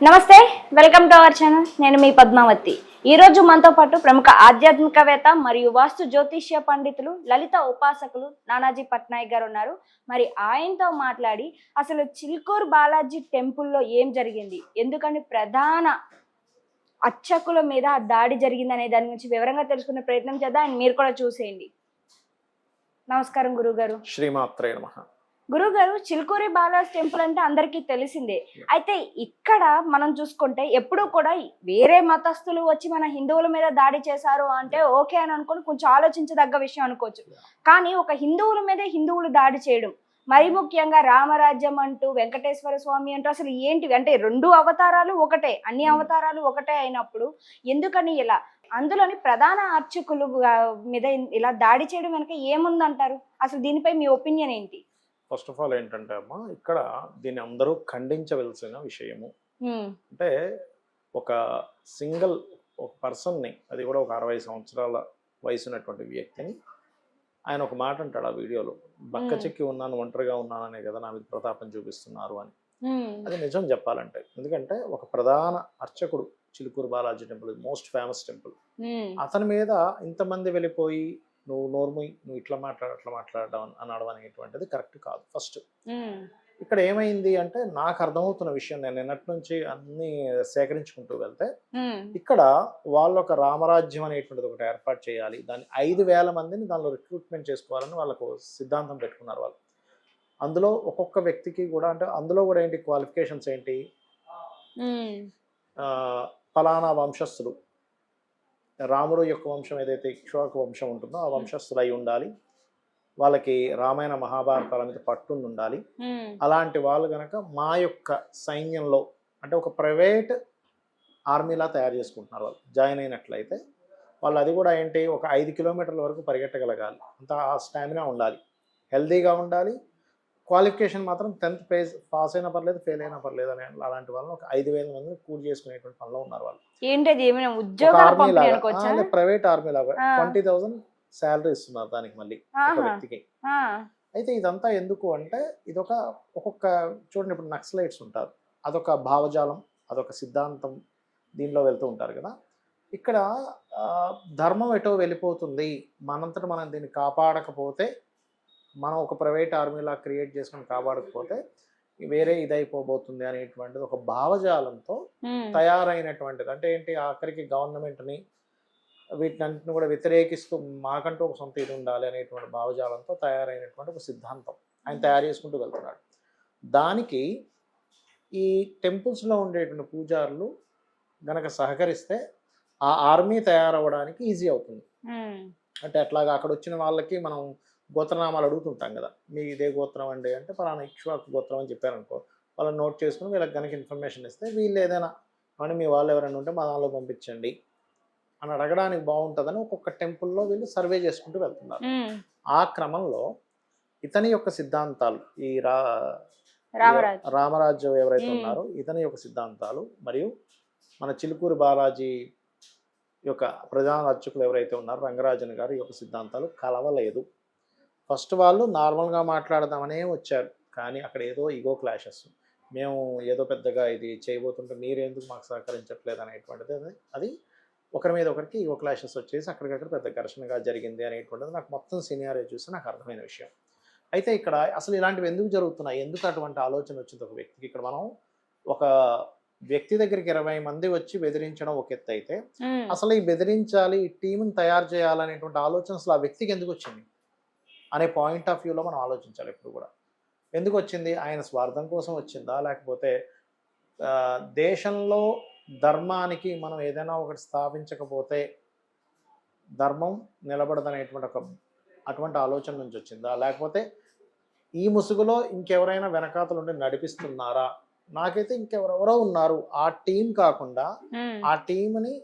నమస్తే, welcome to our channel. నేను మీ పద్మావతి. ఈరోజు మనతో పాటు ప్రముఖ ఆధ్యాత్మికవేత్త మరియు వాస్తు జ్యోతిష్య పండితులు, లలిత ఉపాసకులు నానాజీ పట్నాయక్ గారు ఉన్నారు. మరి ఆయనతో మాట్లాడి అసలు చిలుకూరు బాలాజీ టెంపుల్లో ఏం జరిగింది, ఎందుకని ప్రధాన అర్చకుల మీద దాడి జరిగింది అనే దాని గురించి వివరంగా తెలుసుకునే ప్రయత్నం చేద్దాం. ఆయన మీరు కూడా చూసేయండి. నమస్కారం గురుగారు. శ్రీమాత్రే నమః. గురుగారు, చిలుకూరి బాలాజీ టెంపుల్ అంటే అందరికీ తెలిసిందే. అయితే ఇక్కడ మనం చూసుకుంటే ఎప్పుడూ కూడా వేరే మతస్థులు వచ్చి మన హిందువుల మీద దాడి చేశారు అంటే ఓకే అని అనుకుని కొంచెం ఆలోచించదగ్గ విషయం అనుకోవచ్చు. కానీ ఒక హిందువుల మీదే హిందువులు దాడి చేయడం, మరి ముఖ్యంగా రామరాజ్యం అంటూ, వెంకటేశ్వర స్వామి అంటూ, అసలు ఏంటివి అంటే రెండు అవతారాలు ఒకటే, అన్ని అవతారాలు ఒకటే అయినప్పుడు ఎందుకని ఇలా అందులోని ప్రధాన అర్చకులు మీద ఇలా దాడి చేయడం వెనక ఏముందంటారు? అసలు దీనిపై మీ ఒపీనియన్ ఏంటి? ఫస్ట్ ఆఫ్ ఆల్ ఏంటంటే అమ్మా, ఇక్కడ దీన్ని అందరూ ఖండించవలసిన విషయము. అంటే ఒక సింగిల్ ఒక పర్సన్ని, అది కూడా ఒక 60 సంవత్సరాల వయసు ఉన్నటువంటి వ్యక్తిని, ఆయన ఒక మాట అంటాడు ఆ వీడియోలో, బక్క చెక్కి ఉన్నాను, ఒంటరిగా ఉన్నాననే కదా నా మీద ప్రతాపం చూపిస్తున్నారు అని. అది నిజం చెప్పాలంటే, ఎందుకంటే ఒక ప్రధాన అర్చకుడు, Chilkur Balaji temple most famous temple, అతని మీద ఇంతమంది వెళ్ళిపోయి నువ్వు నోర్ముయి, నువ్వు ఇట్లా అట్లా మాట్లాడడం అనడం అనేటువంటిది కరెక్ట్ కాదు. ఫస్ట్ ఇక్కడ ఏమైంది అంటే, నాకు అర్థమవుతున్న విషయం, నేను నిన్నటి నుంచి అన్ని సేకరించుకుంటూ వెళ్తే, ఇక్కడ వాళ్ళు ఒక రామరాజ్యం అనేటువంటిది ఒకటి ఏర్పాటు చేయాలి, దాన్ని 5,000 మందిని దానిలో రిక్రూట్మెంట్ చేసుకోవాలని వాళ్ళకు సిద్ధాంతం పెట్టుకున్నారు వాళ్ళు. అందులో ఒక్కొక్క వ్యక్తికి కూడా, అంటే అందులో కూడా ఏంటి క్వాలిఫికేషన్స్ ఏంటి, ఫలానా వంశస్థులు, రాముడు యొక్క వంశం ఏదైతే ఇక్ష్వాకు వంశం ఉంటుందో ఆ వంశస్థులు అయి ఉండాలి, వాళ్ళకి రామాయణ మహాభారతాల మీద పట్టుండి ఉండాలి. అలాంటి వాళ్ళు గనక మా యొక్క సైన్యంలో, అంటే ఒక ప్రైవేట్ ఆర్మీలా తయారు చేసుకుంటున్నారు వాళ్ళు జాయిన్ అయినట్లయితే. వాళ్ళు అది కూడా ఏంటి, ఒక 5 కిలోమీటర్ల వరకు పరిగెట్టగలగాలి, అంత స్టామినా ఉండాలి, హెల్దీగా ఉండాలి. క్వాలిఫికేషన్ మాత్రం 10th పాస్ అయినా పర్లేదు, ఫెయిల్ అయినా పర్లేదు అని, అలాంటి వాళ్ళని ఒక 5,000 మందిని కూడి చేసుకునేటువంటి పనిలో ఉన్నారు వాళ్ళు. ప్రైవేట్ ఆర్మీ లాగా 20,000 శాలరీ ఇస్తున్నారు దానికి మళ్ళీ ఒక వ్యక్తికి. అయితే ఇదంతా ఎందుకు అంటే, ఇదొక ఒక్కొక్క చూడండి, ఇప్పుడు నక్సలైట్స్ ఉంటారు, అదొక భావజాలం, అదొక సిద్ధాంతం, దీనిలో వెళ్తూ ఉంటారు కదా. ఇక్కడ ధర్మం ఎటో వెళ్ళిపోతుంది, మనంతట మనం దీన్ని కాపాడకపోతే, మనం ఒక ప్రైవేట్ ఆర్మీలా క్రియేట్ చేసుకుని కాపాడకపోతే వేరే ఇదైపోబోతుంది అనేటువంటిది ఒక భావజాలంతో తయారైనటువంటిది. అంటే ఏంటి, ఆఖరికి గవర్నమెంట్ని వీటినంటిని కూడా వ్యతిరేకిస్తూ మాకంటూ ఒక సొంత ఇది ఉండాలి అనేటువంటి భావజాలంతో తయారైనటువంటి ఒక సిద్ధాంతం ఆయన తయారు చేసుకుంటూ వెళ్తున్నాడు. దానికి ఈ టెంపుల్స్లో ఉండేటువంటి పూజారులు గనక సహకరిస్తే ఆ ఆర్మీ తయారవ్వడానికి ఈజీ అవుతుంది. అంటే అట్లాగా అక్కడ వచ్చిన వాళ్ళకి మనం గోత్రనామాలు అడుగుతుంటాం కదా, మీ ఇదే గోత్రం అండి అంటే పలానా ఇక్ష్వాకు గోత్రం అని చెప్పారనుకో, వాళ్ళని నోట్ చేసుకుని వీళ్ళకి కనుక ఇన్ఫర్మేషన్ ఇస్తే, వీళ్ళు ఏదైనా అని మీ వాళ్ళు ఎవరైనా ఉంటే మా దానిలో పంపించండి అని అడగడానికి బాగుంటుందని ఒక్కొక్క టెంపుల్లో వీళ్ళు సర్వే చేసుకుంటూ వెళ్తున్నారు. ఆ క్రమంలో ఇతని యొక్క సిద్ధాంతాలు, ఈ రామరాజ్యం ఎవరైతే ఉన్నారో ఇతని యొక్క సిద్ధాంతాలు మరియు మన చిలుకూరు బాలాజీ యొక్క ప్రధాన అర్చకులు ఎవరైతే ఉన్నారో రంగరాజన్ గారు యొక్క సిద్ధాంతాలు కలవలేదు. ఫస్ట్ వాళ్ళు నార్మల్గా మాట్లాడదామనే వచ్చారు, కానీ అక్కడ ఏదో ఈగో క్లాషెస్, మేము ఏదో పెద్దగా ఇది చేయబోతుంటే మీరెందుకు మాకు సహకరించట్లేదు అనేటువంటిది, అది ఒకరి మీద ఒకరికి ఈగో క్లాషెస్ వచ్చేసి అక్కడికక్కడ పెద్ద ఘర్షణగా జరిగింది అనేటువంటిది నాకు మొత్తం సినియారిటీ చూస్తే నాకు అర్థమైన విషయం. అయితే ఇక్కడ అసలు ఇలాంటివి ఎందుకు జరుగుతున్నాయి, ఎందుకు అటువంటి ఆలోచన వచ్చింది ఒక వ్యక్తికి? ఇక్కడ మనం ఒక వ్యక్తి దగ్గరికి 20 మంది వచ్చి బెదిరించడం ఒక ఎత్తు అయితే, అసలు ఈ బెదిరించాలి, ఈ టీంని తయారు చేయాలనేటువంటి ఆలోచన అసలు ఆ వ్యక్తికి ఎందుకు వచ్చింది అనే పాయింట్ ఆఫ్ వ్యూలో మనం ఆలోచించాలి ఎప్పుడు కూడా. ఎందుకు వచ్చింది, ఆయన స్వార్థం కోసం వచ్చిందా, లేకపోతే దేశంలో ధర్మానికి మనం ఏదైనా ఒకటి స్థాపించకపోతే ధర్మం నిలబడదనేటువంటి అటువంటి ఆలోచన నుంచి వచ్చిందా, లేకపోతే ఈ ముసుగులో ఇంకెవరైనా వెనకాతలు ఉండి నడిపిస్తున్నారా? నాకైతే ఇంకెవరెవరో ఉన్నారు, ఆ టీం కాకుండా ఆ టీంని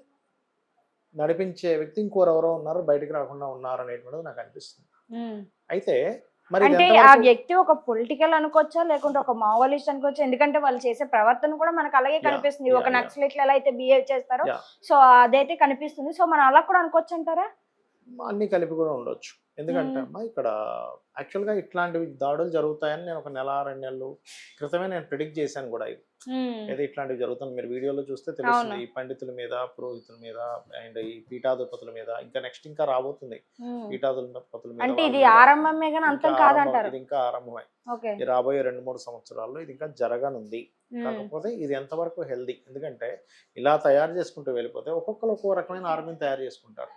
నడిపించే వ్యక్తి ఇంకోరెవరో ఉన్నారు, బయటకు రాకుండా ఉన్నారు అనేటువంటిది నాకు అనిపిస్తుంది. అయితే మరి అంటే ఆ వ్యక్తి ఒక పొలిటికల్ అనుకోవచ్చా, లేకుంటే ఒక మావోయిస్ట్ అనుకోవచ్చా? ఎందుకంటే వాళ్ళు చేసే ప్రవర్తన కూడా మనకు అలాగే కనిపిస్తుంది, ఒక నక్సలైట్లు ఎలా అయితే బిహేవ్ చేస్తారో సో అదైతే కనిపిస్తుంది. సో మనం అలా కూడా అనుకోవచ్చు అంటారా? అన్నీ కలిపి కూడా ఉండొచ్చు. ఎందుకంటే ఉమ్, అమ్మా ఇక్కడ యాక్చువల్‌గా ఇట్లాంటివి దాడులు జరుగుతాయని నేను ఒక నెల, 2 నెలలు క్రితమే నేను ప్రిడిక్ట్ చేశాను కూడా ఇది. ఉమ్, ఏదో ఇట్లాంటివి జరుగుతుంది. మీరు వీడియోలో చూస్తే అవును. తెలుస్తుంది. ఈ పండితుల మీద, పురోహితుల మీద అండ్ ఈ పీఠాధిపతుల మీద ఇంకా నెక్స్ట్ ఇంకా రాబోతుంది. ఉమ్. పీఠాధిపతుల మీద అంటే వాళ్ళ ఇది మీద ఆరంభమే కానీ ఇంకా అంతం ఆరంభం. కాదంటారు. ఇది ఇంకా ఆరంభమే. ఓకే. ఈ రాబోయే 2, 3 సంవత్సరాల్లో ఇది ఇంకా జరగనుంది. ఉమ్, కాకపోతే ఇది ఎంతవరకు హెల్తీ. ఎందుకంటే ఇలా తయారు చేసుకుంటూ వెళ్ళిపోతే ఒక్కొక్కరు ఒక్కో రకమైన ఆర్మీని తయారు చేసుకుంటారు.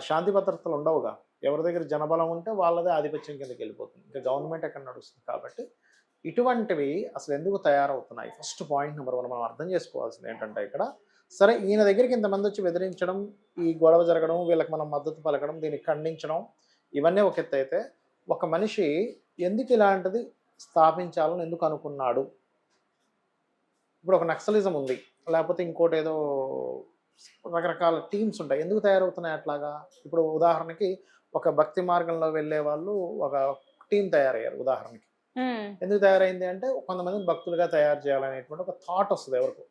శాంతి భద్రతలు ఉండవుగా. ఎవరి దగ్గర జనబలం ఉంటే వాళ్ళదే ఆధిపత్యం కిందకి వెళ్ళిపోతుంది. ఇంకా గవర్నమెంట్ ఎక్కడ నడుస్తుంది. కాబట్టి ఇటువంటివి అసలు ఎందుకు తయారవుతున్నాయి? ఫస్ట్ పాయింట్ నెంబర్ 1 మనం అర్థం చేసుకోవాల్సింది ఏంటంటే ఇక్కడ సరే ఈయన దగ్గరికి ఇంతమంది వచ్చి బెదిరించడం, ఈ గొడవ జరగడం, వీళ్ళకి మనం మద్దతు పలకడం, దీన్ని ఖండించడం ఇవన్నీ ఒక ఎత్తు అయితే ఒక మనిషి ఎందుకు ఇలాంటిది స్థాపించాలని ఎందుకు అనుకున్నాడు? ఇప్పుడు ఒక నక్సలిజం ఉంది, లేకపోతే ఇంకోటి ఏదో రకరకాల టీమ్స్ ఉంటాయి. ఎందుకు తయారవుతున్నాయి అట్లాగా? ఇప్పుడు ఉదాహరణకి ఒక భక్తి మార్గంలో వెళ్ళే వాళ్ళు ఒక టీం తయారయ్యారు ఉదాహరణకి. ఉమ్, ఎందుకు తయారైంది అంటే కొంతమందిని భక్తులుగా తయారు చేయాలనేటువంటి ఒక థాట్ వస్తుంది ఎవరికో.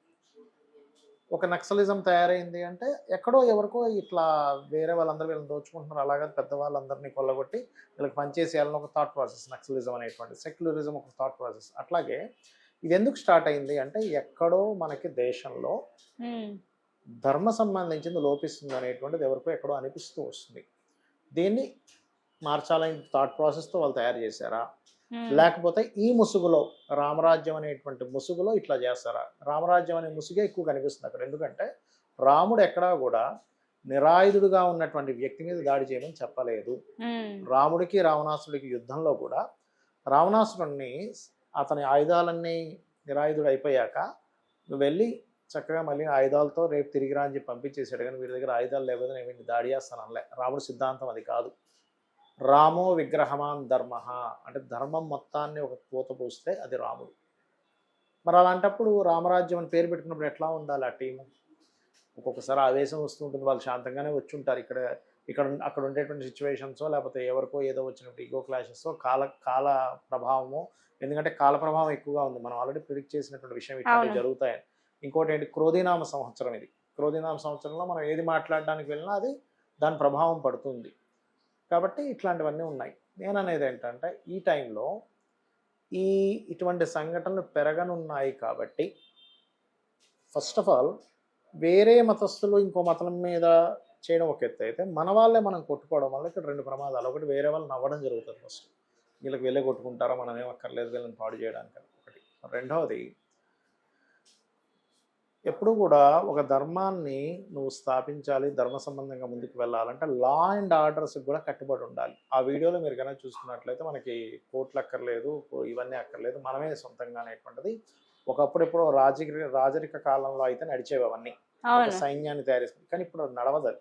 ఒక నక్సలిజం తయారైంది అంటే ఎక్కడో ఎవరికో ఇట్లా వేరే వాళ్ళందరూ వీళ్ళని దోచుకుంటున్నారు, అలాగే పెద్దవాళ్ళందరినీ కొల్లగొట్టి వీళ్ళకి పనిచేసేయాలని ఒక థాట్ ప్రాసెస్. నక్సలిజం అనేటువంటి సెక్యులరిజం ఒక థాట్ ప్రాసెస్. అట్లాగే ఇది ఎందుకు స్టార్ట్ అయింది అంటే ఎక్కడో మనకి దేశంలో ఉమ్, ధర్మ సంబంధించింది లోపిస్తుంది అనేటువంటిది ఎవరికో ఎక్కడో అనిపిస్తూ వస్తుంది. దీన్ని మార్చాలని థాట్ ప్రాసెస్తో వాళ్ళు తయారు చేశారా, ఉమ్, లేకపోతే ఈ ముసుగులో రామరాజ్యం అనేటువంటి ముసుగులో ఇట్లా చేస్తారా? రామరాజ్యం అనే ముసుగే ఎక్కువ కనిపిస్తుంది అక్కడ. ఎందుకంటే రాముడు ఎక్కడా కూడా నిరాయుధుడుగా ఉన్నటువంటి వ్యక్తి మీద దాడి చేయమని చెప్పలేదు. ఉమ్, రాముడికి రావణాసుడికి యుద్ధంలో కూడా రావణాసురుణ్ణి అతని ఆయుధాలన్నీ నిరాయుధుడు అయిపోయాక నువ్వు వెళ్ళి చక్కగా మళ్ళీ ఆయుధాలతో రేపు తిరిగి రా అని చెప్పి పంపించేశాడు. కానీ వీరి దగ్గర ఆయుధాలు లేకపోతే నేను వీడిని దాడి చేస్తాను అనలే. రాముడి సిద్ధాంతం అది కాదు. రామో విగ్రహమాన్ ధర్మ అంటే ధర్మం మొత్తాన్ని ఒక పూత పూస్తే అది రాముడు. మరి అలాంటప్పుడు రామరాజ్యం అని పేరు పెట్టుకున్నప్పుడు ఎట్లా ఉండాలి ఆ టీము? ఒక్కొక్కసారి ఆవేశం వస్తూ ఉంటుంది. వాళ్ళు శాంతంగానే వచ్చి ఉంటారు. ఇక్కడ అక్కడ ఉండేటువంటి సిచ్యువేషన్సో లేకపోతే ఎవరికో ఏదో వచ్చినప్పుడు ఈగో క్లాషెస్ కాల కాల ప్రభావము. ఎందుకంటే కాల ప్రభావం ఎక్కువగా ఉంది. మనం ఆల్రెడీ ప్రిడిక్ట్ చేసినటువంటి విషయం ఇట్లాంటివి జరుగుతాయని. ఇంకోటి ఏంటి, క్రోధీనామ సంవత్సరం ఇది. క్రోధీనామ సంవత్సరంలో మనం ఏది మాట్లాడడానికి వెళ్ళినా అది దాని ప్రభావం పడుతుంది. కాబట్టి ఇట్లాంటివన్నీ ఉన్నాయి. నేను అనేది ఏంటంటే ఈ టైంలో ఇటువంటి సంఘటనలు పెరగనున్నాయి. కాబట్టి ఫస్ట్ ఆఫ్ ఆల్ వేరే మతస్థులు ఇంకో మతం మీద చేయడం ఒక ఎత్తు అయితే మన వాళ్ళే మనం కొట్టుకోవడం వల్ల ఇక్కడ 2 ప్రమాదాలు. ఒకటి, వేరే వాళ్ళు నవ్వడం జరుగుతుంది. ఫస్ట్ వీళ్ళకి వెళ్ళే కొట్టుకుంటారా, మనం ఏం అక్కర్లేదు వీళ్ళని పాడు చేయడానికి ఒకటి. రెండవది, ఎప్పుడు కూడా ఒక ధర్మాన్ని నువ్వు స్థాపించాలి, ధర్మ సంబంధంగా ముందుకు వెళ్ళాలంటే లా అండ్ ఆర్డర్స్కి కూడా కట్టుబడి ఉండాలి. ఆ వీడియోలో మీరు కనుక చూసుకున్నట్లయితే మనకి కోర్టులు అక్కర్లేదు, ఇవన్నీ అక్కర్లేదు, మనమే సొంతంగా అనేటువంటిది ఒకప్పుడు ఎప్పుడో రాజరిక కాలంలో అయితే నడిచేవి అవన్నీ. ఒక సైన్యాన్ని తయారు చేసుకుని. కానీ ఇప్పుడు అది నడవదు.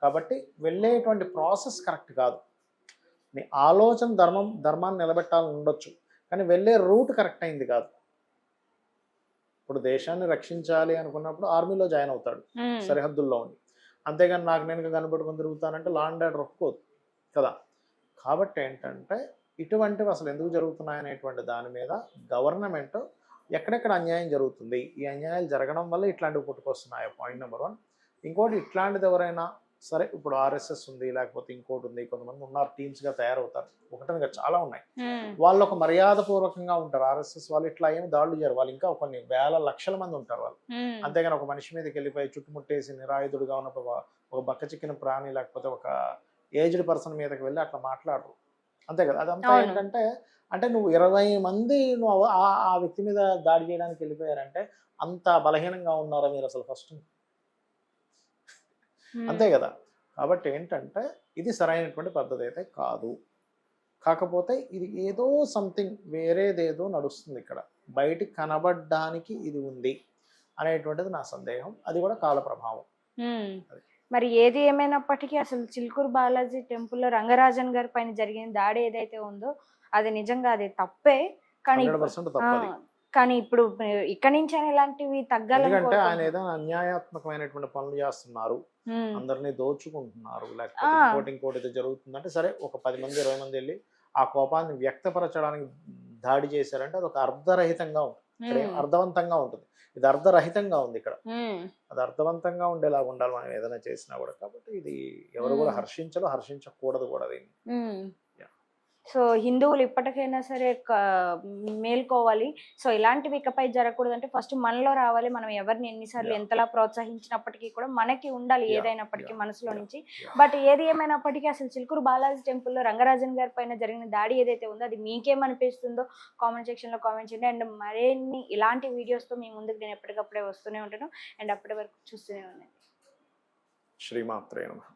కాబట్టి వెళ్ళేటువంటి ప్రాసెస్ కరెక్ట్ కాదు. నీ ఆలోచన ధర్మాన్ని నిలబెట్టాలని ఉండొచ్చు, కానీ వెళ్ళే రూట్ కరెక్ట్ అయింది కాదు. ఇప్పుడు దేశాన్ని రక్షించాలి అనుకున్నప్పుడు ఆర్మీలో జాయిన్ అవుతాడు సరిహద్దుల్లో ఉండి. అంతేగాని నాకు నేను కనబడుకొని తిరుగుతానంటే లా అండ్ ఆర్డర్ ఒప్పుకోదు కదా. కాబట్టి ఏంటంటే ఇటువంటివి అసలు ఎందుకు జరుగుతున్నాయి అనేటువంటి దాని మీద గవర్నమెంట్ ఎక్కడెక్కడ అన్యాయం జరుగుతుంది, ఈ అన్యాయాలు జరగడం వల్ల ఇట్లాంటివి పుట్టుకొస్తున్నాయి. Point number 1. ఇంకోటి, ఇట్లాంటిది ఎవరైనా సరే ఇప్పుడు ఆర్ఎస్ఎస్ ఉంది, లేకపోతే ఇంకోటి ఉంది, కొంతమంది ఉన్నారు టీమ్స్గా తయారవుతారు. ఒకటనగా చాలా ఉన్నాయి. వాళ్ళు ఒక మర్యాదపూర్వకంగా ఉంటారు. ఆర్ఎస్ఎస్ వాళ్ళు ఇట్లా ఏమి దాడులు చేయరు. వాళ్ళు ఇంకా కొన్ని వేల లక్షల మంది ఉంటారు వాళ్ళు. అంతేగాని ఒక మనిషి మీదకి వెళ్ళిపోయి చుట్టుముట్టేసి నిరాయుధుడుగా ఉన్నప్పుడు ఒక బక్క చిక్కిన ప్రాణి లేకపోతే ఒక ఏజ్డ్ పర్సన్ మీదకి వెళ్ళి అట్లా మాట్లాడరు. అంతే కదా. అదంతా ఏంటంటే అంటే నువ్వు 20 మంది నువ్వు ఆ వ్యక్తి మీద దాడి చేయడానికి వెళ్ళిపోయారంటే అంత బలహీనంగా ఉన్నారా మీరు అసలు ఫస్ట్? అంతే కదా. కాబట్టి ఏంటంటే ఇది సరైనటువంటి పద్ధతి అయితే కాదు. కాకపోతే ఇది ఏదో సంథింగ్ వేరేదేదో నడుస్తుంది ఇక్కడ, బయటికి కనబడడానికి ఇది ఉంది అనేటువంటిది నా సందేహం. అది కూడా కాల ప్రభావం. మరి ఏది ఏమైనప్పటికీ అసలు చిలుకూరు బాలాజీ టెంపుల్లో రంగరాజన్ గారి పైన జరిగిన దాడి ఏదైతే ఉందో అది నిజంగా అది తప్పే. కానీ 100% తప్పది. కానీ ఇప్పుడు ఇక్కడి నుంచి ఇలాంటివి తగ్గాలి. ఎందుకంటే ఆయన ఏదైనా అన్యాయాత్మకమైనటువంటి పనులు చేస్తున్నారు, అందరినీ దోచుకుంటున్నారు, లేకపోతే ఇంకోటి ఏదో జరుగుతుందంటే సరే ఒక 10 మంది 20 మంది వెళ్ళి ఆ కోపాన్ని వ్యక్తపరచడానికి దాడి చేశారంటే అది ఒక అర్ధరహితంగా ఉంటుంది. ఇక్కడ ఏం అర్థవంతంగా ఉంటుంది, ఇది అర్ధరహితంగా ఉంది ఇక్కడ. అది అర్థవంతంగా ఉండేలాగా ఉండాలి మనం ఏదైనా చేసినా కూడా. కాబట్టి ఇది ఎవరు కూడా హర్షించకూడదు కూడా దీన్ని. సో హిందువులు ఇప్పటికైనా సరే మేల్కోవాలి. సో ఇలాంటివి ఇకపై జరగకూడదు అంటే ఫస్ట్ మనలో రావాలి. మనం ఎవరిని ఎన్నిసార్లు ఎంతలా ప్రోత్సహించినప్పటికీ కూడా మనకి ఉండాలి ఏదైనప్పటికీ మనసులో నుంచి. బట్ ఏది ఏమైనప్పటికీ అసలు చిలుకూరు బాలాజీ టెంపుల్లో రంగరాజన్ గారి పైన జరిగిన దాడి ఏదైతే ఉందో అది మీకేమనిపిస్తుందో కామెంట్ సెక్షన్ లో కామెంట్ చేయండి. అండ్ మరిన్ని ఇలాంటి వీడియోస్ తో మీ ముందుకు నేను ఎప్పటికప్పుడే వస్తూనే ఉంటాను. అండ్ అప్పటి వరకు చూస్తూనే ఉండండి. శ్రీమాత్రే నమః.